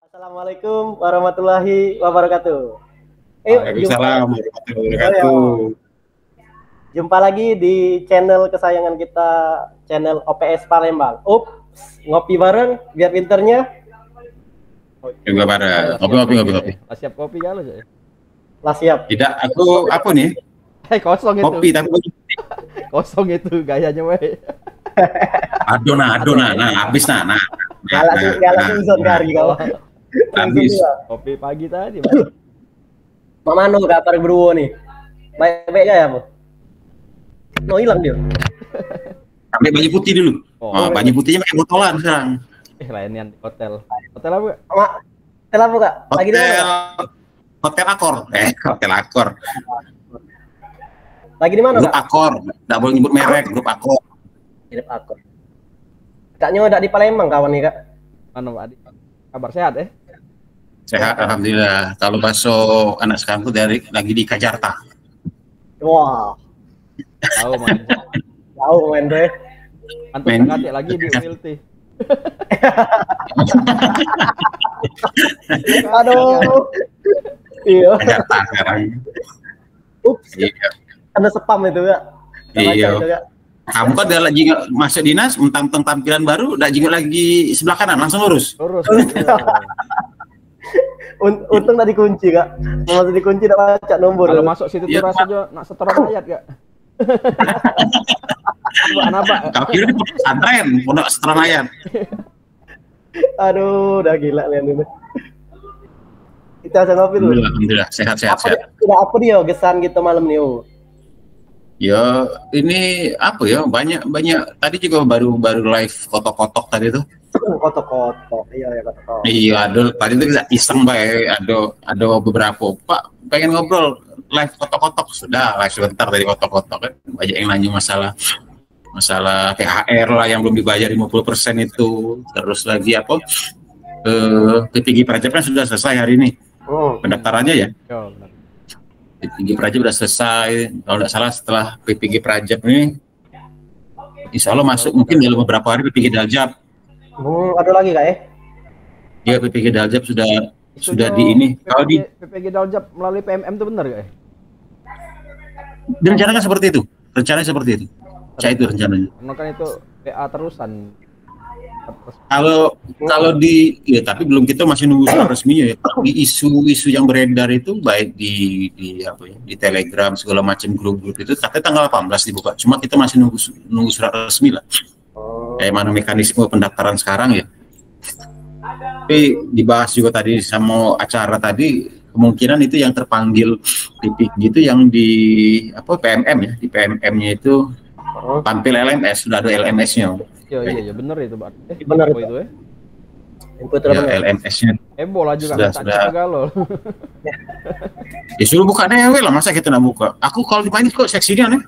Assalamualaikum warahmatullahi wabarakatuh. Waalaikumsalam warahmatullahi wabarakatuh. Jumpa lagi di channel kesayangan kita, channel OPS Palembang. Ngopi bareng biar pinternya. Juga pada ngopi. Lah siap kopi kalau saya. Lah siap. Tidak, aku apa nih? Kosong itu. Kopi tapi Kosong itu gayanya weh. aduh nah, habis nah. Galak zon kari kau. Habis. Kopi pagi tadi. Mak Mano kabar berdua nih. Baik-baik ya, Bu? No hilang dia. Ambil baju putih dulu. Baju putihnya pakai botolan sekarang. Lainnya di hotel. Hotel apa? Hotel apa, Kak? Lagi di mana? Hotel Akor. Hotel Akor. Lagi di mana, Grup Kak? Akor. Enggak boleh nyebut merek, Grup Akor. Grup Akor. Kaknya udah di Palembang kawan nih, Kak. Anu, Pak Adi. Kabar sehat Sehat alhamdulillah. Kalau bakso anak sekarang tuh lagi di Kajarta. Wah, Tahu main. tahu main deh. Antum Main. ngati lagi di ULT. Aduh. Iya. Kajarta sekarang. Ups. Iya. Ada spam itu, Kak. Iya. Itu, Kak. Kamu kan udah lagi masuk dinas, mentang-mentang tampilan baru, udah jingga lagi sebelah kanan, langsung lurus. Lurus. Untung tadi kunci, Kak. Masih dikunci udah baca nomor. Kalau masuk situ tuh Iya, rasanya nak setoran ayat, Kak. Apa? Kau kira di pesantren, pondok Seteranayan. Aduh, udah gila lihat ini. Kita ngopi dulu. Alhamdulillah, sehat. Apa dia kesan gitu malam nih, Ya, ini apa ya? Banyak tadi juga baru live kotok-kotok tadi tuh. Kotok-kotok. Iya, kotok-kotok. Iya, tadi tuh iseng baik, ada beberapa. Pak, pengen ngobrol live kotok-kotok. Sudah, live sebentar dari kotok-kotok kan. Banyak yang nanya masalah THR lah yang belum dibayar 50% itu. Terus lagi apa? PPG Prajab kan sudah selesai hari ini. Pendaftarannya ya. Yo, benar. PPG Prajab sudah selesai. Kalau tidak salah setelah PPG Prajab ini, insya Allah masuk mungkin dalam beberapa hari PPG Daljab. Ada lagi, Kak, Ya, PPG Daljab sudah di ini. Kalau di PPG Daljab melalui PMM itu benar, Kak? direncanakan seperti itu. Rencananya seperti itu. Saya itu rencananya. Karena kan itu PA terusan. Kalau ya tapi belum, kita masih nunggu surat resminya ya. Di isu yang beredar itu baik di apa ya, di Telegram segala macam grup-grup itu katanya tanggal 18 dibuka. Cuma kita masih nunggu surat resmi lah. Kayak mana mekanisme pendaftaran sekarang ya. Tapi dibahas juga tadi sama acara tadi, kemungkinan itu yang terpanggil gitu yang di apa PMM ya, di PMM-nya itu tampil LMS, sudah ada LMS-nya. Iya, bener itu, Pak. Bener itu ya. Input Ya, LMS-nya. Bola juga Sudah. galau. Ya suruh buka DW lah, masa kita nggak buka. Aku kalau dipanggil kok seksinya nih.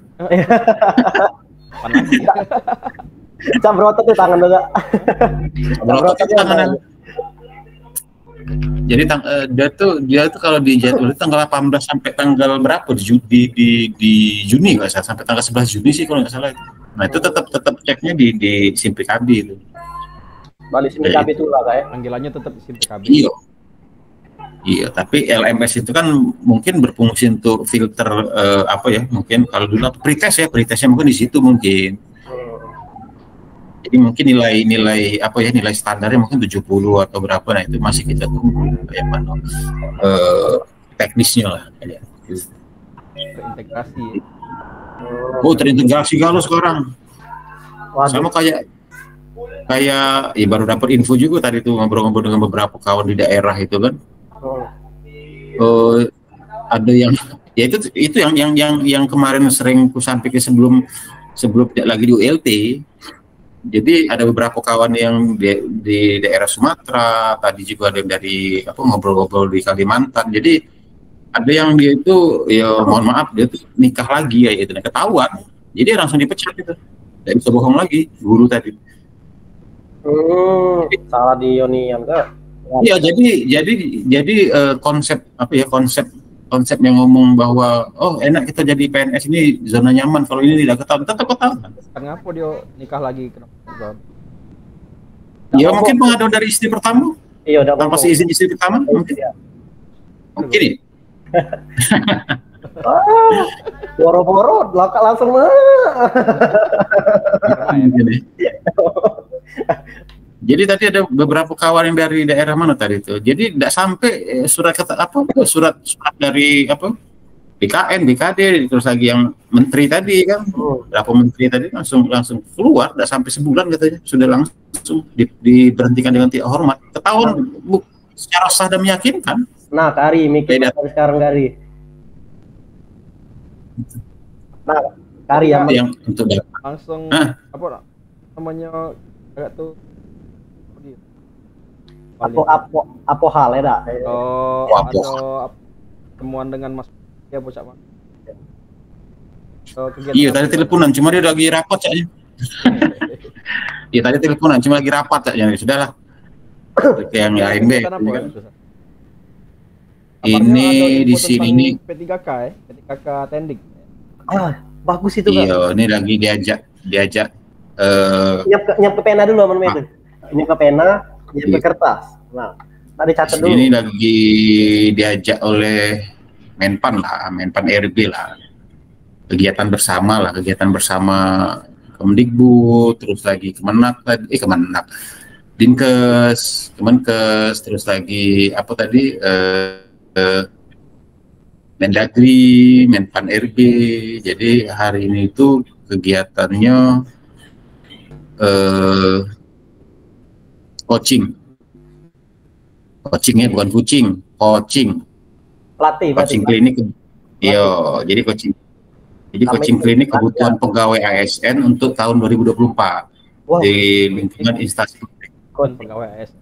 Cabrotot tuh tangan juga. Berotot itu tangan. Jadi dia tuh kalau di jadwal itu tanggal 18 sampai tanggal berapa di Juni nggak salah, sampai tanggal 11 Juni sih kalau nggak salah itu. Nah itu tetap ceknya di SIM-PKB itu. Balik sini KB itu lah, Kak, ya. Panggilannya tetap SIM PKB. Iya, tapi LMS itu kan mungkin berfungsi untuk filter apa ya? Mungkin kalau dulu pretestnya mungkin di situ mungkin. Jadi mungkin nilai apa ya, nilai standarnya mungkin 70 atau berapa, nah itu masih kita tunggu kayak mana teknisnya lah ya. Terintegrasi. Terintegrasi kalau sekarang. Sama kayak ya baru dapat info juga tadi tuh, ngobrol-ngobrol dengan beberapa kawan di daerah itu kan. Ada yang ya itu yang kemarin sering ku sampaikan sebelum tidak lagi di ULT. Jadi ada beberapa kawan yang di daerah Sumatera, tadi juga ada yang dari apa ngobrol-ngobrol di Kalimantan. Jadi ada yang dia itu ya mohon maaf dia tuh nikah lagi ya, itu ketahuan. Jadi langsung dipecat itu. Tidak bisa bohong lagi guru tadi. Salah di Yonian, Kak. Iya, jadi konsep apa ya, konsep yang ngomong bahwa enak kita jadi PNS ini zona nyaman, kalau ini tidak ketahuan, tetap ketahuan. Kenapa dia nikah lagi? Kenapa? Ya mungkin pengaduan dari istri pertama. Iya udah tanpa ngomong. izin istri pertama mungkin Ya. mungkin ya. Ah, boro-boro langsung mah. Mungkin ya. Jadi tadi ada beberapa kawan yang dari daerah mana tadi itu. Jadi tidak sampai surat kata apa surat dari apa BKN, BKD, terus lagi yang menteri tadi kan, berapa menteri tadi langsung keluar, tidak sampai sebulan katanya sudah langsung diberhentikan dengan tidak hormat. Ketahuan secara sah dan meyakinkan. Nah, Kari mikir sekarang Kari. Nah, Kari yang untuk langsung apa namanya agak tuh apa hal ya dak? Ada temuan dengan Mas ya bocah Mas. Iya tadi teleponan, cuma dia lagi rapat saja. Iya tadi teleponan, cuma lagi rapat saja. Sudahlah. Yang lain deh. Ini di sini P3K ya, P3K Tendik. Ah, bagus itu Kak. Iya, ini lagi diajak nyap ke pena dulu aman itu. Nyap ke pena, nyap ke kertas. Nah, tadi catat dulu. Ini lagi diajak oleh Menpan RB lah. Kegiatan bersama Kemdikbud, terus lagi Kemenak, Dinkes, Kemenkes, terus lagi apa tadi Mendagri, Menpan RB. Jadi hari ini itu kegiatannya coachingnya bukan coaching Pelatih klinik. Iya, jadi coaching klinik kebutuhan pegawai ASN untuk tahun 2024 di lingkungan instansi pegawai ASN.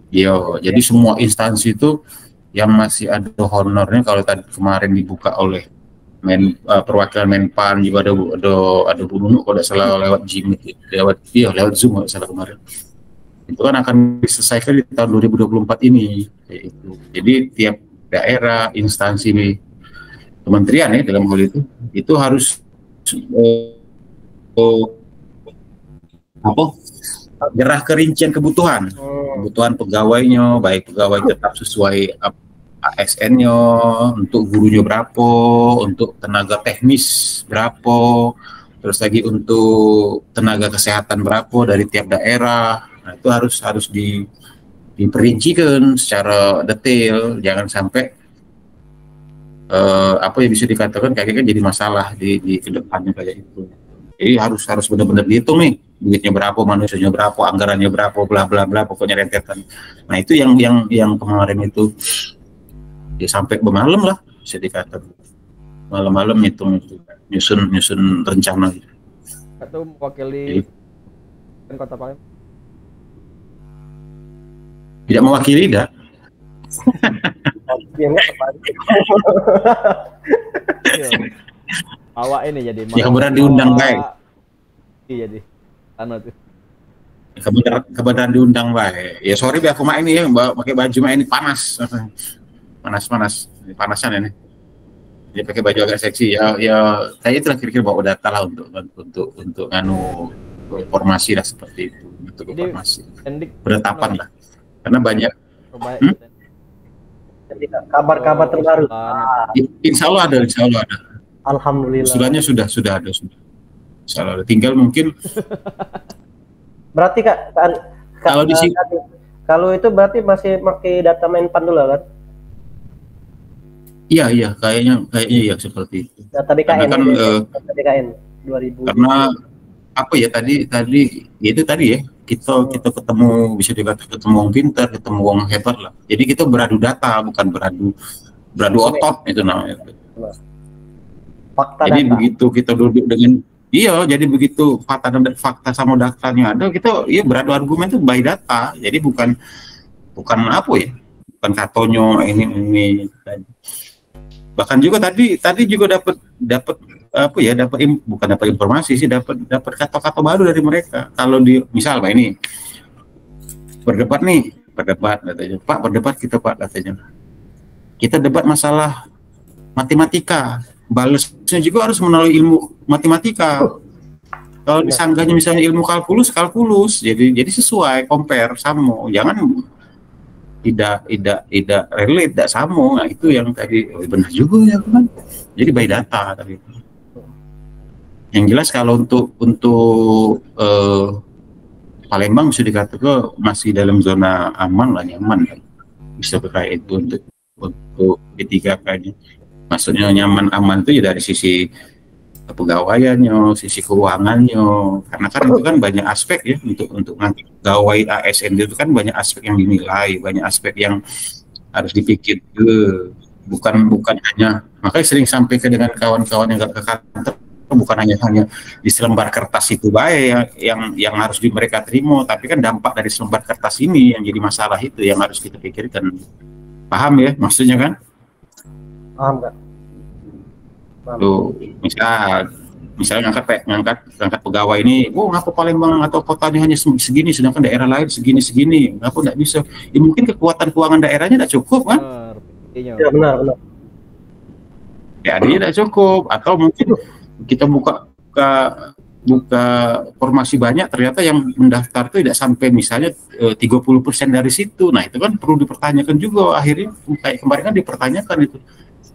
Iya, jadi semua instansi itu yang masih ada honornya, kalau tadi kemarin dibuka oleh perwakilan Menpan juga ada Bu Nunu kalau tidak salah lewat lewat Zoom kalau salah kemarin. Itu kan akan diselesaikan di tahun 2024 ini. Jadi tiap daerah, instansi kementerian ya dalam hal itu harus gerah kerincian kebutuhan pegawainya, baik pegawai tetap sesuai ASN-nya, untuk gurunya berapa, untuk tenaga teknis berapa, terus lagi untuk tenaga kesehatan berapa dari tiap daerah. Nah, itu harus diperincikan secara detail, jangan sampai apa yang bisa dikatakan kayaknya jadi masalah di kedepannya kayak itu. Jadi harus benar-benar dihitung nih, duitnya berapa, manusianya berapa, anggarannya berapa, bla bla bla, pokoknya rentetan. Nah itu yang kemarin itu ya sampai bermalam lah bisa dikatakan, malam-malam hitung itu, nyusun rencana. Itu mewakili Kota Palembang. Tidak mewakili, dah. Awak ini jadi ya kebenaran diundang baik. Iya di sana tuh. Kebenaran diundang baik. Ya sorry aku mah ini ya pakai baju mah ini panas panasan ini. Dia pakai baju agak seksi ya saya itu kira-kira bawa data lah untuk nganu informasi lah seperti itu, untuk informasi penetapan lah, karena banyak kabar-kabar terbaru. Insya Allah ada. Alhamdulillah. Usulannya sudah ada. Insya Allah ada. Tinggal mungkin. Berarti kalau itu berarti masih pakai data Menpan dulu kan? Iya, kayaknya ya seperti itu. Data BKN. Kan, data BKN 2000. Karena apa ya tadi itu tadi ya kita ketemu, bisa dikatakan ketemu orang pintar, ketemu orang hebat lah. Jadi kita beradu data, bukan beradu otot itu namanya. Fakta jadi data. Begitu kita duduk dengan jadi begitu fakta sama datanya ada, kita beradu argumen itu by data. Jadi bukan apa ya, bukan katonyo ini. Bahkan juga tadi juga dapat apa ya, bukan dapat informasi sih, dapat kata-kata baru dari mereka. Kalau misal Pak ini berdebat katanya, Pak berdebat kita Pak katanya, kita debat masalah matematika, balasnya juga harus melalui ilmu matematika. Kalau di sanggahnya misalnya ilmu kalkulus, jadi sesuai, compare, sama. Jangan tidak relate, tidak sama. Nah, itu yang tadi benar juga ya kan. Jadi by data tadi. Yang jelas kalau untuk Palembang bisa dikatakan masih dalam zona aman lah, nyaman kan. Bisa kayak itu untuk D3K-nya. Maksudnya nyaman aman itu ya dari sisi kepegawaiannya, sisi keuangannya, karena kan itu kan banyak aspek ya untuk nanti pegawai ASN itu kan banyak aspek yang dinilai, banyak aspek yang harus dipikir bukan hanya, makanya sering sampaikan dengan kawan-kawan yang ke kantor, bukan hanya di selembar kertas itu baik yang harus mereka terima, tapi kan dampak dari selembar kertas ini yang jadi masalah, itu yang harus kita pikirkan. Paham ya maksudnya kan? Paham kan? Tuh, misalnya ngangkat pegawai ini, ngapa Palembang atau kotanya hanya segini, sedangkan daerah lain segini, ngapa nggak bisa? Ya mungkin kekuatan keuangan daerahnya nggak cukup kan? Ya benar. Ya dia nggak cukup, atau mungkin kita buka formasi banyak, ternyata yang mendaftar itu tidak sampai misalnya 30% dari situ. Nah itu kan perlu dipertanyakan juga, akhirnya kayak kemarin kan dipertanyakan itu.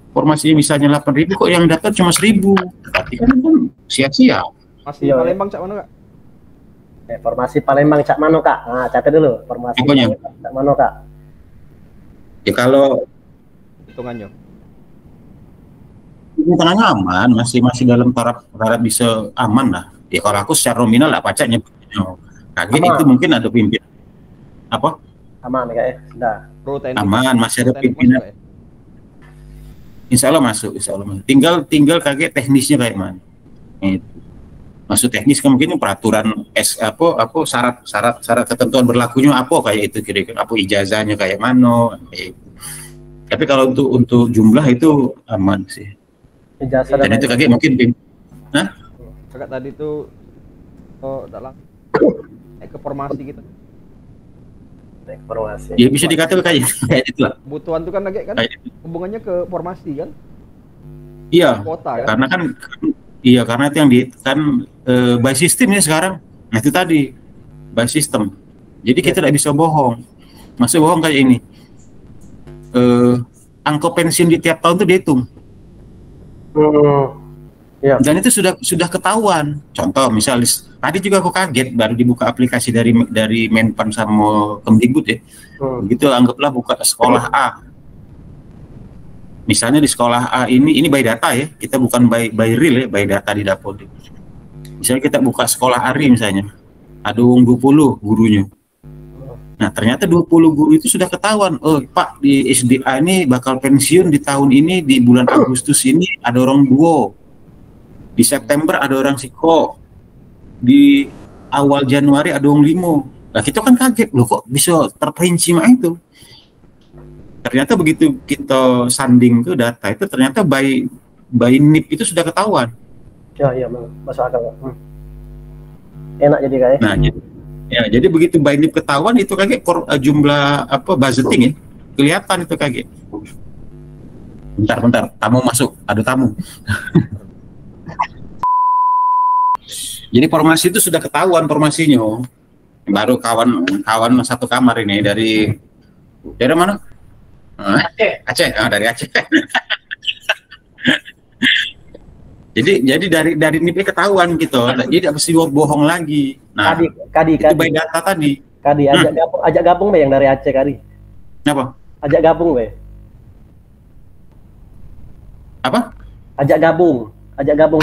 Formasinya misalnya 8.000 kok yang daftar cuma 1.000, berarti kan sia-sia. Masih Palembang cak mana kak? Formasi Palembang cak mana kak? Nah catat dulu formasi Palembang cak mana kak? Ya kalau hitungannya aman, masih dalam taraf bisa aman lah. Ya kalau aku secara nominal lah pacaknya kaget itu mungkin ada pimpinan apa? Aman ya sudah. Aman, masih ada pimpinan. Insya Allah masuk. Tinggal kaget teknisnya kayak mana. Itu. Masuk teknis kemungkinan peraturan syarat ketentuan berlakunya apa kayak itu, kira-kira apa ijazahnya kayak mana. Tapi kalau untuk jumlah itu aman sih. Ijazah dan itu kaget mungkin. Kakak tadi tuh dalam ke formasi kita. Formasi. Ya bisa dikatakan kayak itu lah. Kebutuhan itu kan lagi kan hubungannya ke formasi kan? Iya. Kota kan? Karena itu yang by system ya sekarang. Nah itu tadi by system. Jadi kita tidak bisa bohong. Masih bohong kayak ini. Angka pensiun di tiap tahun itu dihitung. Dan itu sudah ketahuan. Contoh misal tadi juga aku kaget baru dibuka aplikasi dari Menpan sama Kemdikbud ya. Begitu anggaplah buka sekolah A. Misalnya di sekolah A ini by data ya. Kita bukan by real ya, by data di Dapur. Misalnya kita buka sekolah ARI misalnya. Ada 20 gurunya. Nah, ternyata 20 guru itu sudah ketahuan. Oh, Pak, di SDA ini bakal pensiun di tahun ini, di bulan Agustus ini ada orang 2. Di September ada orang psiko, di awal Januari ada orang 5. Nah kita kan kaget, loh kok bisa terperinci mah itu. Ternyata begitu kita sanding ke data itu ternyata by NIP itu sudah ketahuan. Ya masuk akal. Enak jadi kayak. Nah jadi begitu by NIP ketahuan itu kaget jumlah budgeting ya kelihatan itu kaget. Bentar, tamu masuk, ada tamu. Jadi formasi itu sudah ketahuan formasinya. Baru kawan satu kamar ini dari mana? Aceh. Dari Aceh. jadi dari NIP ketahuan gitu. Jadi tidak mesti bohong lagi. Nah, Kadi. Itu by data tadi. Kadi ajak gabung yang dari Aceh Kadi. Apa? Ajak gabung Apa? Ajak gabung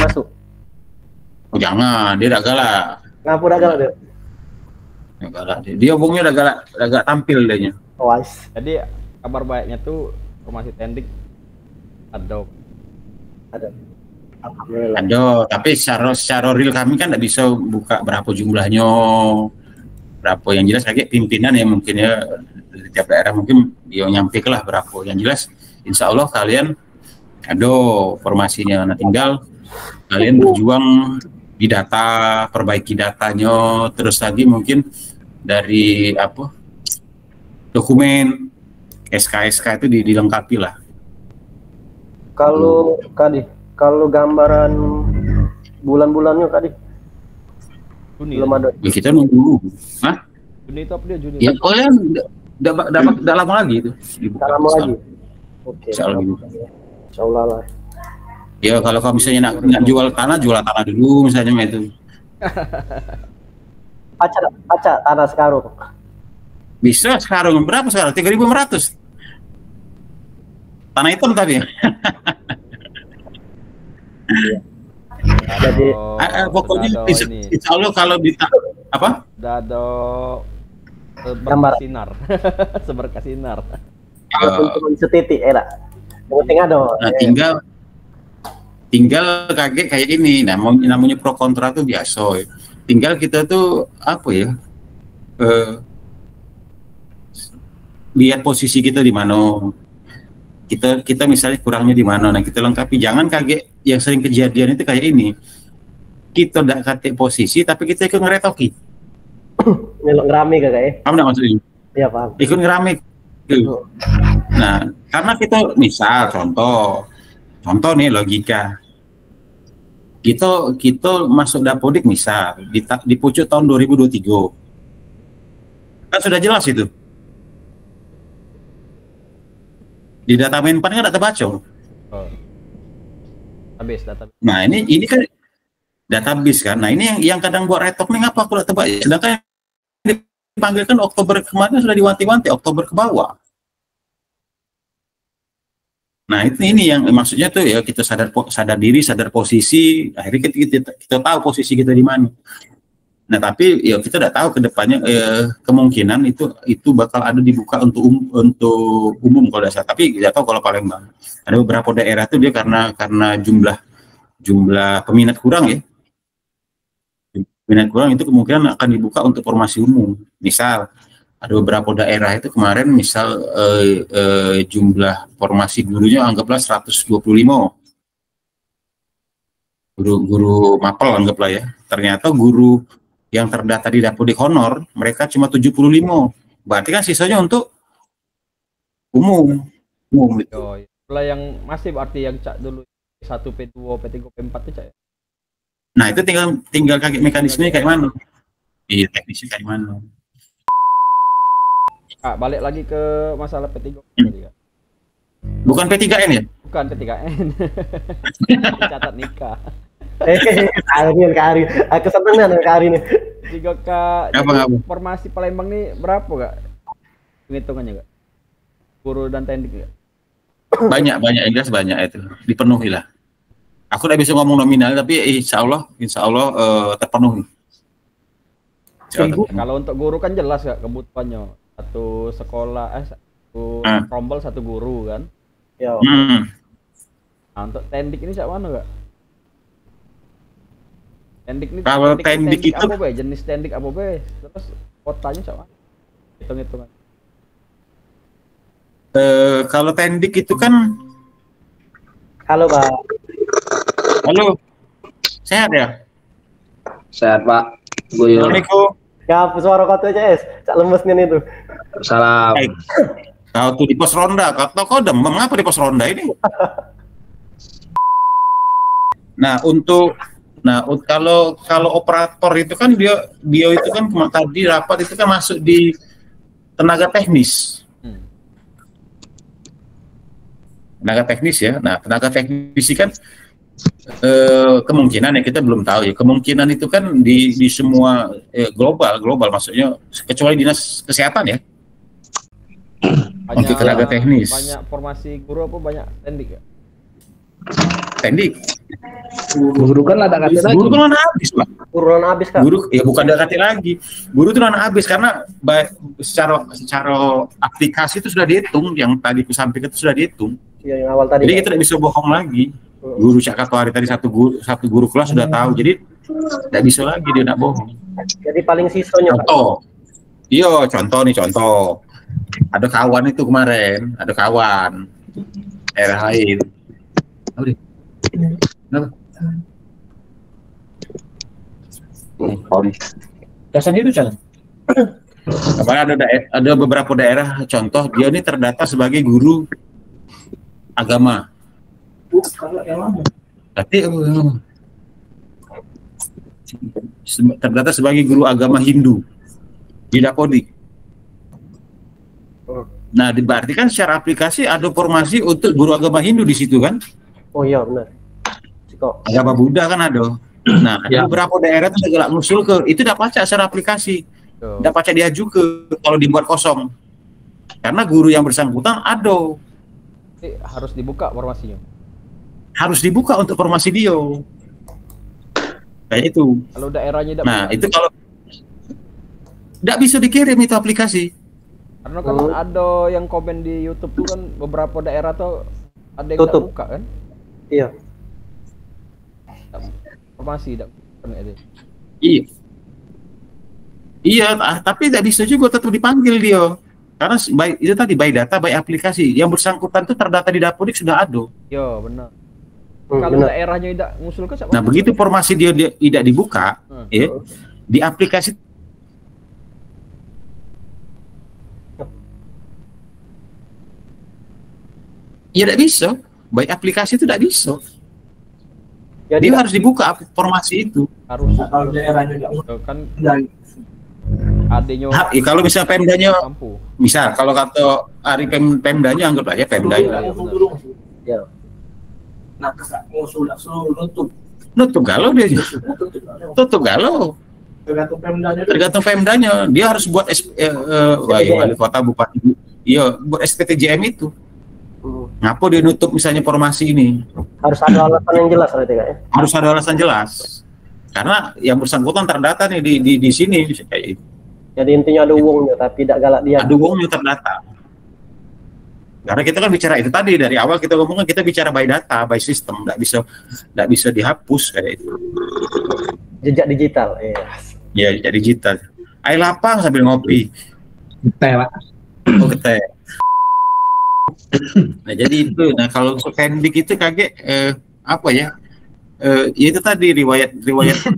masuk. Oh, jangan, dia udah galak. Ngapa udah galak dia? Galak dia omongnya udah galak tampil dia. Jadi kabar baiknya tuh formasi tendik ada. Ada, tapi secara real kami kan tidak bisa buka berapa jumlahnya, berapa yang jelas kayak pimpinan ya mungkin ya di tiap daerah mungkin dia nyampe lah berapa. Yang jelas, insya Allah kalian ada formasinya. Nah tinggal kalian berjuang di data, perbaiki datanya, terus lagi mungkin dari dokumen SK itu dilengkapi lah. Kalau Kadi, kalau gambaran bulan-bulannya Kadi Juni. Belum ada. Ya, kita nunggu. Hah? Juni itu apa dia Juni? Ya, kalian udah lama lagi itu. Kita lama lagi. Oke. Insya Allah. Insya Allah lah. Ya kalau kamu misalnya nak jual tanah dulu misalnya itu. Paca tanah sekarang. Bisa sekarang berapa sekarang? 3.500. Tanah hitam tapi. Jadi Pokoknya insya Allah kalau apa? Udah ada berkasinar. Seberkasinar. Kalau setitik enak. Yang penting ada. Nah, tinggal kayak ini. Nah, namanya pro kontra tuh biasa. Ya. Tinggal kita tuh apa ya? Lihat posisi kita di mana. Kita misalnya kurangnya di mana, nah kita lengkapi. Jangan kaget yang sering kejadian itu kayak ini. Kita udah katik posisi, tapi kita ikut ngeretoki. Melok ngerame kakak ya? Paham nggak maksudnya? Iya paham. Ikut ngerame. Nah, karena kita misal contoh nih logika. Kita masuk Dapodik misal di pucuk tahun 2023. Kan sudah jelas itu. Di data Menpan kan data baca. Habis data. Nah ini kan database kan. Nah ini yang kadang buat retok nih ngapa aku tebak. Sedangkan dipanggilkan Oktober kemarin sudah diwanti-wanti Oktober ke bawah. Nah ini yang maksudnya tuh ya kita sadar diri, sadar posisi. Akhirnya kita tahu posisi kita di mana. Nah tapi ya kita udah tahu kedepannya kemungkinan itu bakal ada dibuka untuk umum kalau dasar. Tapi tidak tahu kalau Palembang. Ada beberapa daerah tuh dia karena jumlah peminat kurang ya. Peminat kurang itu kemungkinan akan dibuka untuk formasi umum. Misal ada beberapa daerah itu kemarin misal jumlah formasi gurunya anggaplah 125. Guru mapel anggaplah ya. Ternyata guru yang terdata di Dapodik honor mereka cuma 75. Berarti kan sisanya untuk umum gitu. Itulah yang masih berarti yang cak dulu 1 P2 P3 P4 itu cak ya. Nah itu tinggal kayak mekanismenya kayak mana. Iya teknisnya kayak mana. Balik lagi ke masalah P3 tadi Kak. Bukan P3N ya? Bukan P3N. Catat nikah. Karin. Aku seneng dengan Karin nih. Tiga Kak. Formasi Palembang nih berapa Kak? Hitungannya Kak? Guru dan teknik Kak? Banyak jelas banyak itu. Dipenuhi lah. Aku udah bisa ngomong nominal tapi insya Allah terpenuhi. Kalau untuk guru kan jelas Kak kebutuhannya. Satu sekolah satu rombel satu guru kan. Ya. Nah, untuk teknik ini siapa mana Kak? Teknik ini kalau teknik itu apa be? Jenis teknik apa be? Terus kotanya siapa? Hitung-hitungan. Kalau teknik itu kan Halo Pak. Halo. Sehat ya? Sehat Pak. Gue Assalamualaikum. Ya, suara kau aja cak lemes nih itu. Salam. Kau tuh di pos ronda, kau demam mengapa di pos ronda ini? Nah kalau operator itu kan dia itu kan tadi rapat itu kan masuk di tenaga teknis. Tenaga teknis ya. Nah tenaga teknis kan kemungkinan ya kita belum tahu ya. Kemungkinan itu kan di semua global maksudnya kecuali dinas kesehatan ya. Untuk tenaga teknis. Banyak formasi guru apa banyak teknik ya? Teknik. Guru kan ada kata lagi. Guru kan habis Pak. Guru habis Kak. Guru ya bukan ada kata lagi. Guru itu habis karena secara aplikasi itu sudah dihitung. Yang tadi aku sampaikan itu sudah dihitung. Iya yang awal tadi. Jadi kita tidak bisa bohong lagi. Guru Cak Kato hari tadi satu guru kelas sudah tahu. Jadi tidak bisa lagi dia nak bohong. Jadi paling sisanya contoh. Iya contoh. Ada kawan itu kemarin, ada kawan daerah lain. Kenapa? Dasarnya itu jangan. Kemarin ada beberapa daerah contoh dia ini terdata sebagai guru agama. Berarti terdata sebagai guru agama Hindu di Dapodik. Nah, berarti kan secara aplikasi ada formasi untuk guru agama Hindu di situ kan? Oh iya benar. Agama Buddha kan ada. Nah, ada beberapa daerah itu segala muncul ke itu tidak pacak secara aplikasi, tidak pacak diaju ke kalau dibuat kosong. Karena guru yang bersangkutan ada. Harus dibuka formasinya. Harus dibuka untuk formasi dia. Kayak itu. Kalau daerahnya tidak. Nah, itu kalau tidak bisa dikirim itu aplikasi. Karena kan ada yang komen di YouTube tuh kan beberapa daerah tuh ada yang tidak buka kan? Iya. Formasi tidak. Iya. Iya, tapi tidak bisa juga tetap dipanggil dia. Karena itu tadi by data, by aplikasi yang bersangkutan itu terdata di Dapodik sudah ada. Iya, benar. Kalau daerahnya tidak ngusul ke siapa? Nah, begitu formasi dia tidak dibuka, ya, di aplikasi ya tidak bisa, by aplikasi itu tidak bisa. Jadi harus dibuka formasi itu. Harus kalau daerahnya kan adanya. Kalau misalnya Pemdanya, misal kalau kata Ari Pemdanya anggap aja Pemdanya. Ya. Nah, ngusul nutup galau dia. Tutup galau. Tergantung Pemdanya. Dia harus buat wali kota bupati. Iya, buat SPTJM itu. Ngapa dia nutup misalnya formasi ini? Harus ada alasan yang jelas berarti Kak ya? Harus ada alasan jelas. Karena yang bersangkutan terdata nih di sini kayak itu. Jadi intinya ada uangnya tapi tidak galak dia. Ada uangnya terdata. Karena kita kan bicara itu tadi dari awal kita ngomongkan kita bicara by data, by system, tidak bisa dihapus kayak itu. Jejak digital, iya. Ya, jejak digital. Air lapang sambil ngopi. Teh, Pak. Oh, teh. Nah, jadi itu. Nah, kalau untuk Pendik itu kaget apa ya? Ya itu tadi riwayat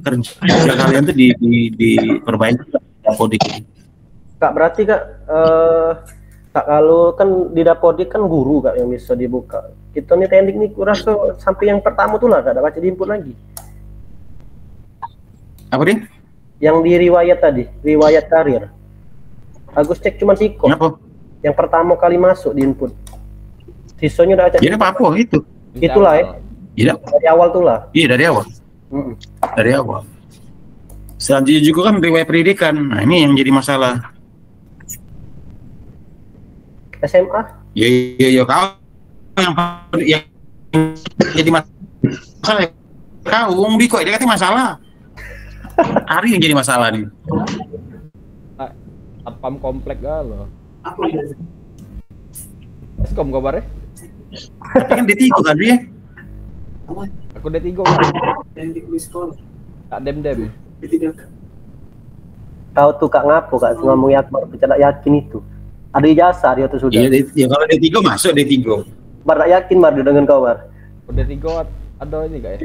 kerja kalian tuh diperbaiki Dapodik. Kak berarti Kak Kak kalau kan di Dapodik kan guru Kak yang bisa dibuka. Kita nih Pendik nih kurasa sampai yang pertama tuh lah Kak, ada baca diinput lagi. Apa dia? Yang di riwayat tadi, riwayat karir. Agus cek cuma Siko. Kenapa? Yang pertama kali masuk di input. Sisanya udah ada. Iya apa itu? Itulah ya. Iya. Dari awal tuh lah. Iya dari awal. Dari awal. Selanjutnya juga kan riwayat pendidikan. Nah ini yang jadi masalah. SMA? Iya kau yang jadi masalah. Kau Ung Biko dia katanya masalah. Ari yang jadi masalah nih. Satpam komplek galau. Apa dia? Eskom kabarnya? Tapi kan D3 kan dia. Aku D3 Yang di sekolah. Kak Dem. Tahu tuh Kak ngapo Kak ngomong Akbar tidak yakin itu. Ada ijazah dia tuh sudah. Iya, ya, kalau D3 masuk D3. Bar tak yakin Bar dengan kau Bar. D3 ada ini Kak ya?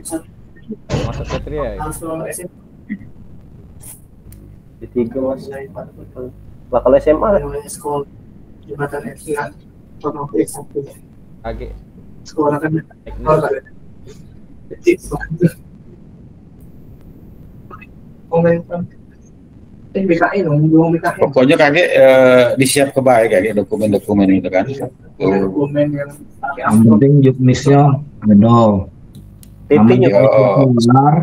Masuk Petria ya? D3 Mas. Lah kalau SMA sekolah jembatan Etihad. Agak Sekolah kan Pokoknya kaget disiap kebaik kayak dokumen-dokumen itu kan. Dokumen Yang penting juknisnya benar. PP-nya benar.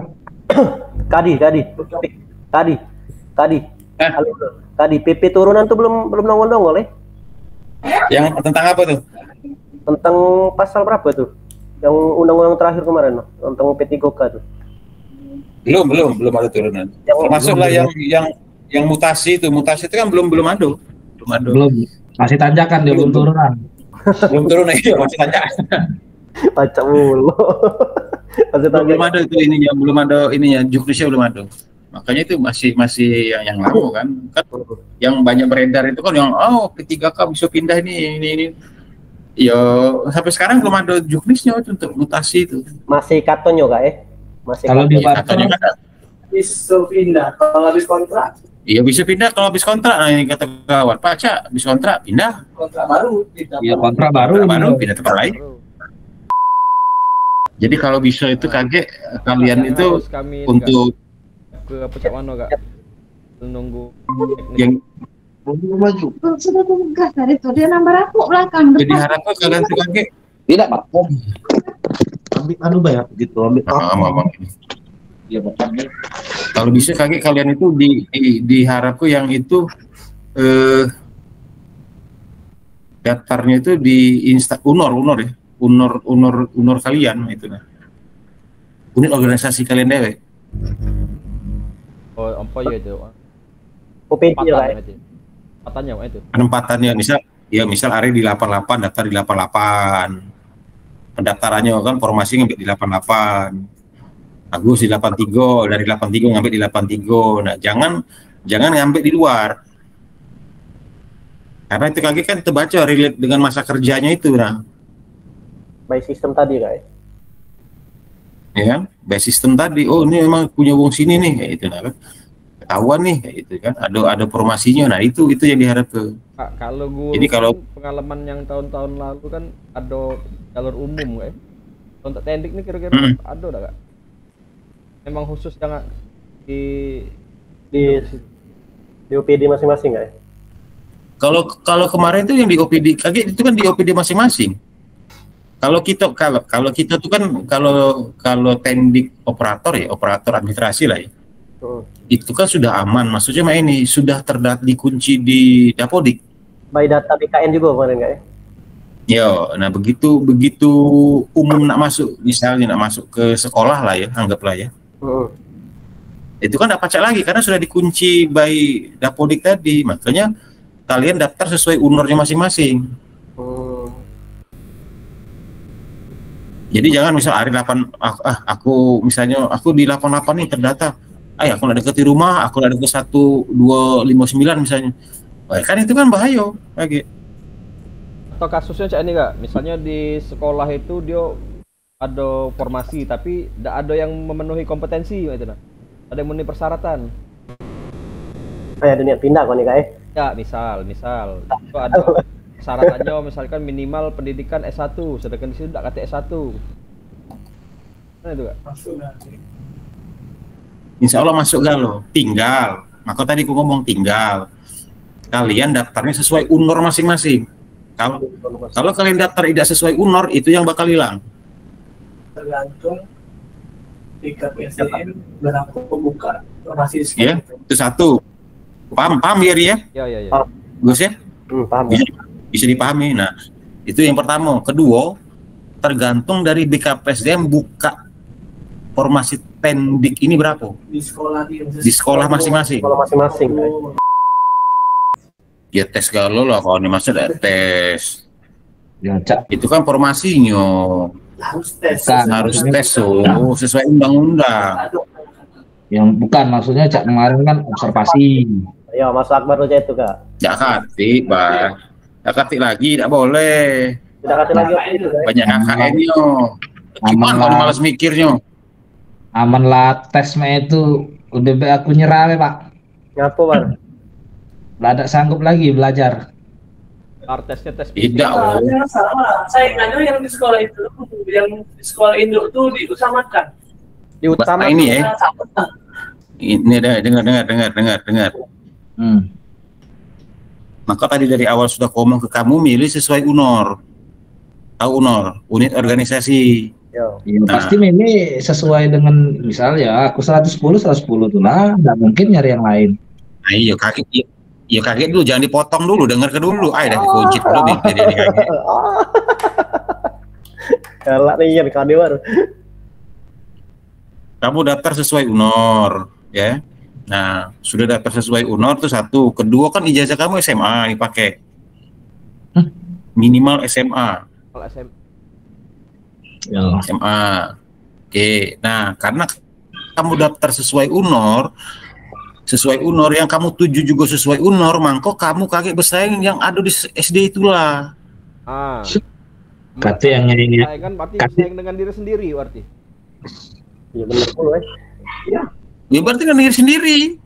Tadi PP turunan tuh belum nongol-nongol ya? Yang tentang apa tuh? Tentang pasal berapa tuh? Yang undang-undang terakhir kemarin tentang P3K tuh. Belum ada turunan. Termasuklah yang mutasi itu kan belum ada. Belum. Masih tanjakan dia belum turunan. Belum turun ya, masih tanjakan. Baca mulu. belum ada itu ininya, belum ada ininya, juknisnya belum ada. Makanya itu masih yang lama kan yang banyak beredar itu kan yang P3K bisa pindah ini ya sampai sekarang belum ada juknisnya untuk mutasi itu masih katonyo Kak ya masih kalau di bisa pindah kalau habis kontrak iya bisa pindah kalau habis kontrak. Nah ini kata kawan Pak Cak habis kontrak pindah kontrak baru kontrak baru pindah tempat lain. Jadi kalau bisa itu kaget kalian itu untuk ke apa cak mana kak? Nunggu Yang Baju. Sudah tugas dari itu dia nambah aku belakang jadi depan. harapnya kalian tuh kakek. Tidak, Pak. Ambil anu bayar gitu, ambil Iya, Pak. Kalau bisa kakek kalian itu diharapku yang itu daftarnya itu di unor ya, unor kalian itu nah. Unit organisasi kalian dewek. oh apa ya itu? OPD lah. Patannya apa itu? Penempatannya misal Ari di 88 daftar di 88. Pendaftarannya kan formasi ngambil di 88. Agus di 83, dari 83 ngambil di 83. Nah, jangan ngambil di luar. Karena itu kaki kan terbaca relate dengan masa kerjanya itu nah. By system tadi guys. Ya kan? By system tadi. Oh, ini memang punya wong sini nih kayak itu nah. Ketahuan nih kayak itu kan. Ada formasinya. Nah, itu yang diharapkan. Kak, kalau gue Jadi kalau pengalaman yang tahun-tahun lalu kan ada jalur umum kayak. Untuk tendik nih kira-kira ada enggak kak? Memang khusus yang di OPD masing-masing guys. Kalau kemarin itu yang di OPD kaget itu kan di OPD masing-masing. Kalau kita tuh kan kalau tendik operator ya, operator administrasi lah ya. Itu kan sudah aman, maksudnya mah ini sudah dikunci di Dapodik. By data BKN juga kemarin guys. Yo, nah begitu umum nak masuk, misalnya nak masuk ke sekolah lah ya, anggaplah ya. Itu kan tidak pacak lagi karena sudah dikunci by Dapodik tadi, makanya kalian daftar sesuai unornya masing-masing. Jadi jangan misal hari 8 aku di 88 nih terdata. Aku nggak deket di rumah, aku nggak deket 1259 misalnya. Wah, kan itu kan bahaya lagi. Atau kasusnya cak ini kak, misalnya di sekolah itu dia ada formasi tapi tidak ada yang memenuhi kompetensi itu nah. Ada yang memenuhi persyaratan. Kayak dunia pindah kok nih guys. Ya, misal itu ada syaratnya misalkan minimal pendidikan S1, sedangkan di situ tidak kata S1. Nah itu kak. Insya Allah masuk galau, tinggal. Maka tadi aku ngomong tinggal. Kalian daftarnya sesuai unor masing-masing. Kalau kalian daftar tidak sesuai unor, itu yang bakal hilang. Tergantung di KPSDM berapa pembuka formasi Ya, itu satu. Paham ya Ria? Ya. Gus ya? Paham. Bisa dipahami. Nah, itu yang pertama. Kedua, tergantung dari BKPSDM buka formasi tendik ini berapa? Di sekolah masing-masing. Sekolah masing-masing. Ya tes galau lah kalau ini masih ada tes. Ya, Cak. Itu kan formasinya. Harus tes. Harus tes sesuai undang-undang. Yang bukan maksudnya Cak kemarin kan observasi. Ya, Mas Akbar aja itu kak. Ya katik, Pak. Ya katik lagi, tidak boleh. Tidak kasih lagi itu guys. Banyak KKN-nya. Gimana kalau malas mikirnya? Aman lah tes itu udah aku nyerah Pak. Ngapa Bang? Nggak ada sanggup lagi belajar. Tesnya tes Tidak. Sama. Saingannya yang di sekolah itu, yang di sekolah induk tuh diutamakan. Nah, ini ya. Ini dengar. Maka tadi dari awal sudah ngomong ke kamu milih sesuai unor. Tahu unor, unit organisasi. Ya, pasti ini sesuai dengan misalnya aku 110 tuh lah, nggak mungkin nyari yang lain. Nah, iya kaget dulu, jangan dipotong dulu, dengar ke dulu. Dah dikunci dulu nih jadi kaget. Galak nih yang kadewar. Kamu daftar sesuai unor, ya. Nah, sudah daftar sesuai unor itu satu. Kedua kan ijazah kamu SMA dipakai. Minimal SMA. Kalau SMA. Ya. SMA. Oke. Nah, karena kamu daftar sesuai unor yang kamu tuju juga sesuai unor, mangko kamu kaget bersaing yang ada di SD itulah. Kata yang ini. Kan berarti bersaing dengan diri sendiri berarti. Iya benar pula Ya berarti kan diri sendiri.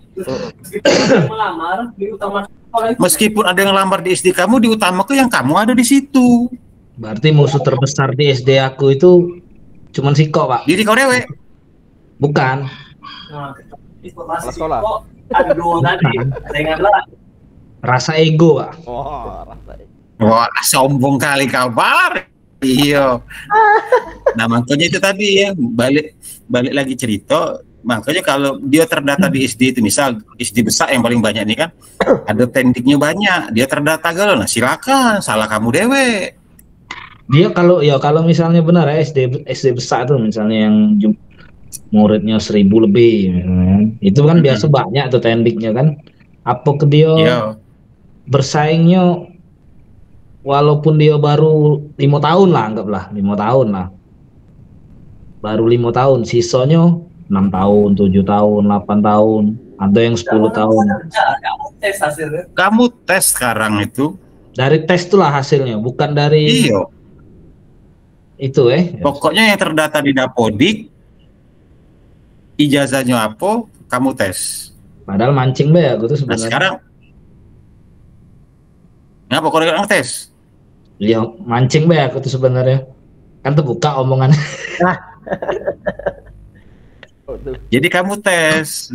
Melamar diutamakan. Meskipun ada yang lamar di SD kamu, diutamakan yang kamu ada di situ. Berarti musuh terbesar di SD aku itu cuman Siko, Pak. Diri kau dewe. Bukan. informasi Sekolah. kok ada duo tadi. Saya ingatlah. Rasa ego, Pak. Oh, rasanya. Wah, sombong kali kabar. Iya. Nah, makanya itu tadi ya, balik lagi cerita. Makanya kalau dia terdata di SD itu, misal SD besar yang paling banyak nih kan, ada tekniknya banyak, dia terdata galau. Nah, silakan, salah kamu dewe. Dia kalau misalnya benar ya SD besar tuh misalnya yang muridnya 1000 lebih, misalnya, itu kan biasa banyak tuh tendiknya kan. Apa ke dia Iya. bersaingnya walaupun dia baru 5 tahun lah, anggaplah 5 tahun lah, baru 5 tahun, sisanya 6 tahun, 7 tahun, 8 tahun, ada yang 10 tahun. Kamu tes hasilnya. Kamu tes sekarang itu. Dari tes itulah hasilnya, bukan dari Iya. itu Pokoknya yang terdata di Dapodik, ijazahnya apa, kamu tes. Padahal mancing be aku tuh Nah, sebenarnya. sekarang ngapa kau nggak tes? Dia mancing be aku tuh sebenarnya. Kan terbuka omongan. Jadi kamu tes.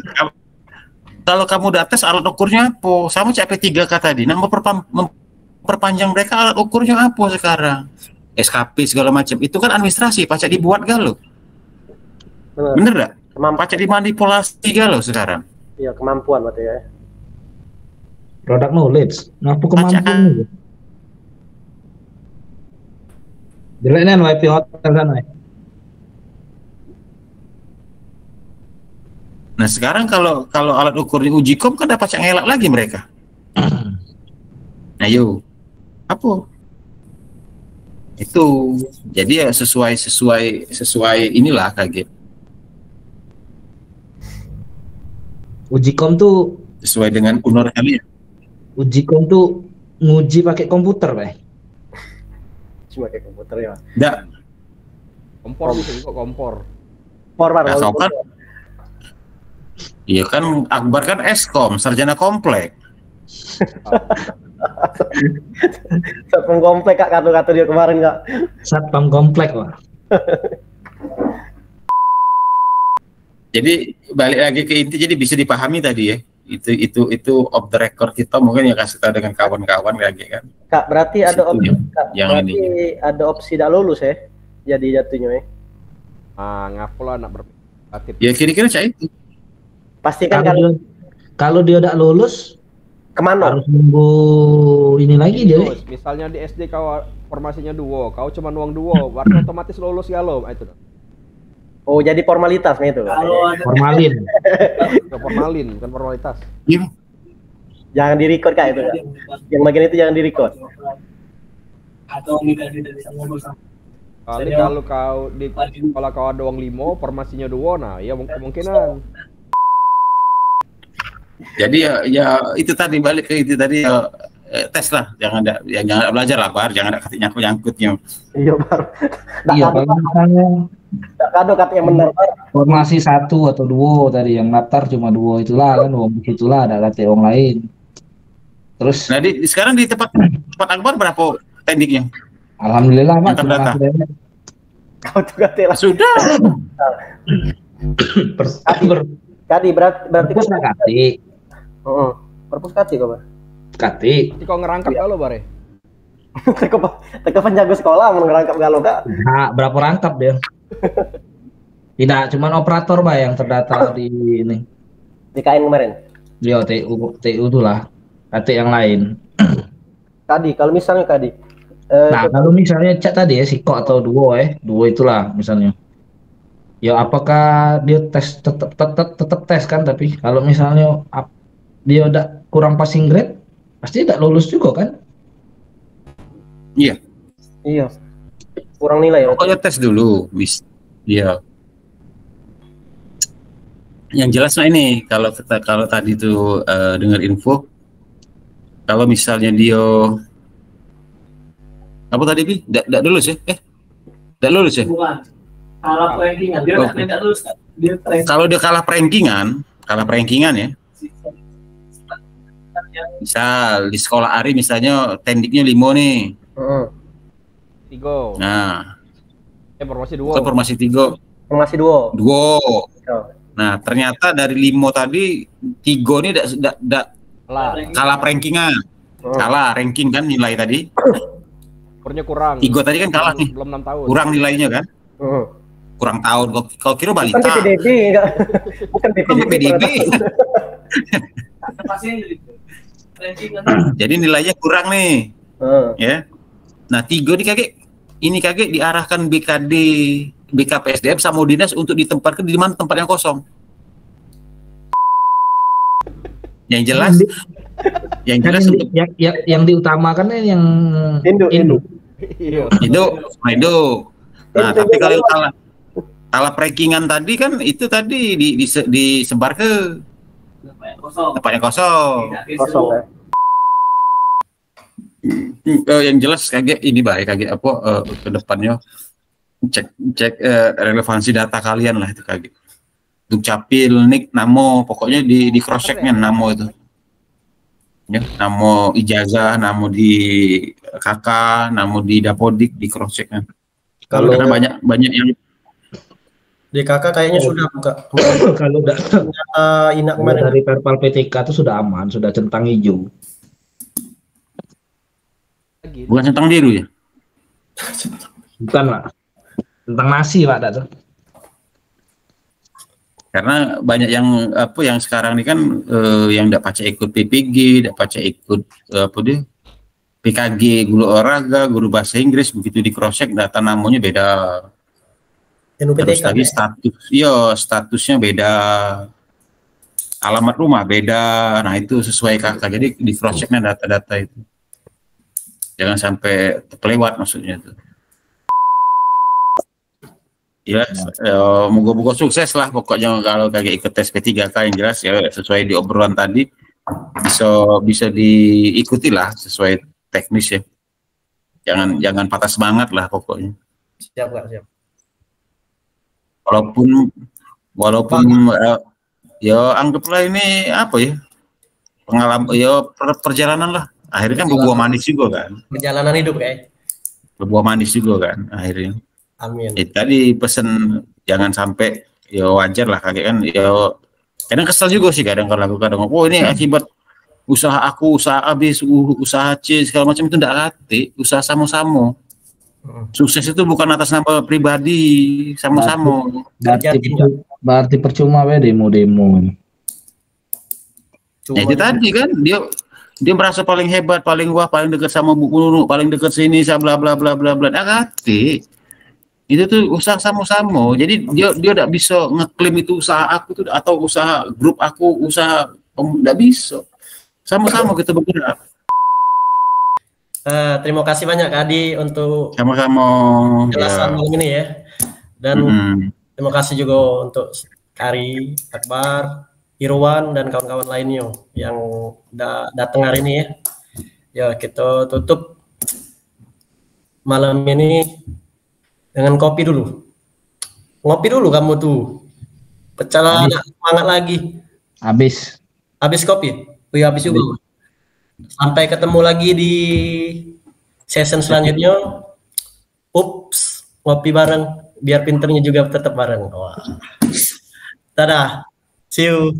Kalau kamu udah tes, alat ukurnya apa? Sama CP3K tadi. Nah, memperpanjang mereka, alat ukurnya apa sekarang? SKP segala macam. Itu kan administrasi, pajak dibuat galau. Bener nggak? Pajak dimanipulasi galau sekarang. Iya, kemampuan berarti ya. Product knowledge. Ngapu kemampuan itu. Jeleknya WP hotel sana. Nah, sekarang kalau alat ukur di Ujikom kan dapat pajak ngelak lagi mereka. Ayo. Apa? Itu. Jadi ya sesuai inilah kaget. Ujikom tuh Sesuai dengan honor kalian. Ujikom tuh nguji pakai komputer, Pak. Cuma kayak komputer ya. Enggak. Kompor bisa juga kompor. Forward. Nah, kau kan iya kan Akbar kan Eskom, sarjana komplek. Satpam komplek Kak, kata dia kemarin Kak. Satpam komplek, Pak. Jadi balik lagi ke inti, jadi bisa dipahami tadi ya. Itu off the record kita mungkin ya kasih tahu dengan kawan-kawan lagi kan. Kak, berarti ada opsi, Situ, Kak, yang berarti ada opsi tidak lulus ya? Jadi jatuhnya ya. Ngapu lah anak berpikir. Ya kira-kira saya itu. Pastikan Kalau dia udah lulus kemana? harus nunggu ini lagi dia. Terus, misalnya di SD kau formasinya duo, kau cuma nuang duo, berarti otomatis lulus galau. Itu. Oh, jadi formalitas nih itu. Kalau ada Formalin. Formalin, bukan formalitas. Iya. Jangan di-record Kak itu. Kak. Yang bagian itu jangan di-record. atau tidak bisa ngobrol sama Kali kalau kau di kalau kau ada uang 5, formasinya duo, nah ya kemungkinan. Jadi ya itu tadi balik ke itu tadi tes lah, jangan belajar lah Bar, jangan ada nyangkut-nyangkutnya. Iya Bar. Iya, kalau misalnya Kado kata yang benar Bar. formasi 1 atau 2 tadi yang daftar cuma 2 itulah kan, uang itulah ada kata orang lain. Terus Nah sekarang di tempat Akbar berapa tendiknya? alhamdulillah Pak, Yang terdata. Kau tuh kata lah. Sudah. Kadi berarti perpus nak kati, perpus kati kau Bar. kati. Jadi kau ngerangkap galau bare. Teka penjaga sekolah mau ngerangkap galau Kak. Nah, berapa rangkap dia? Tidak, cuman operator Pak yang terdata di ini. Di KN kemarin. Dia TU itu lah, kati yang lain. Kadi, kalau misalnya Kadi. Nah, kalau misalnya cek tadi ya Siko atau duo itulah misalnya. Ya apakah dia tes tetap tes kan, tapi kalau misalnya dia udah kurang passing grade pasti tidak lulus juga kan? Iya. Iya. Kurang nilai ya. Pokoknya tes dulu, Iya. Yang jelas nah ini kalau tadi tuh dengar info, kalau misalnya dia apa tadi Bi? Tidak lulus ya? Tidak lulus ya? bukan kalah rankingan dia Oke. tidak lulus kan dia ranking Kalau dia kalah rankingan ya. Misal di sekolah Ari misalnya tendiknya 5 nih. Tigo. Nah, Formasi duo. ke formasi 3 Formasi duo. 2. Oh. Nah, ternyata dari Limo tadi Tigo ini kalah rankingan. Kalah ranking kan nilai tadi. Skornya kurang. Tigo tadi kan kalah nih. Belum 6 tahun. Kurang nilainya kan? Kurang tahun. Kau kira Bukan balita. PPDB enggak. Bukan PPDB. PPDB. Pasti gitu. Ranking kan. Jadi nilainya kurang nih. Ya. Nah, Tigo ini kaget diarahkan BKPSDM sama dinas untuk ditempatkan di mana tempat yang kosong. Yang jelas untuk yang diutamakan yang Induk. itu. Nah, tapi kalau kalah rankingan tadi kan itu tadi disebar ke tempat yang kosong. Kosong ya. Yang jelas kaget ke depannya cek relevansi data kalian lah itu kaget. Dukcapil, nik, namo, pokoknya di cross checknya namo itu. Ya, namo ijazah, namo di KK, namo di Dapodik di cross checknya. Karena banyak yang di KK kayaknya sudah buka. Kalau udah Inak kemarin dari Perpal PTK itu sudah aman, sudah centang hijau. bukan centang biru ya? Bukan Pak, centang nasi Pak tuh. Karena banyak yang sekarang ini kan yang tidak pacak ikut PPG, tidak pacak ikut PKG, guru olahraga, guru bahasa Inggris, begitu di cross check data namanya beda. Terus lagi statusnya beda, alamat rumah beda. Nah itu sesuai kakak. Jadi di cross checknya data-data itu jangan sampai terlewat maksudnya itu. Ya, moga-moga sukses lah pokoknya kalau kayak ikut tes P3K yang jelas ya sesuai di obrolan tadi bisa diikuti lah sesuai teknis ya. Jangan patah semangat lah pokoknya. siap Kak, siap. Walaupun ya anggaplah ini apa ya pengalaman ya perjalanan lah. Akhirnya kan berbuah manis juga kan. Perjalanan hidup kayak. Berbuah manis juga kan akhirnya. Amin. Tadi pesen jangan sampai ya wajar lah kaget kan ya kadang kesel juga sih kadang ini akibat usaha A B usaha C segala macam itu tidak hati usaha sama-sama. Sukses itu bukan atas nama pribadi sama-sama. Berarti percuma we demo-demo. Nah, itu tadi kan dia merasa paling hebat, paling wah, paling dekat sama Bu Nunu, paling dekat sini, bla bla bla bla bla. Hati. Itu tuh usaha sama-sama. Jadi dia tidak bisa ngeklaim itu usaha aku tuh atau usaha grup aku, usaha tidak bisa. Sama-sama kita bergerak. Terima kasih banyak Kak Adi untuk sama-sama penjelasan malam ini ya. Dan terima kasih juga untuk Kari, Akbar, Irwan dan kawan-kawan lainnya yang udah datang hari ini ya. Ya kita tutup malam ini dengan kopi dulu. Ngopi dulu kamu tuh. Pecah semangat lagi. Habis kopi. Iya habis juga. Sampai ketemu lagi di session selanjutnya. Ups, ngopi bareng biar pinternya juga tetap bareng. Wah. Dadah. See you.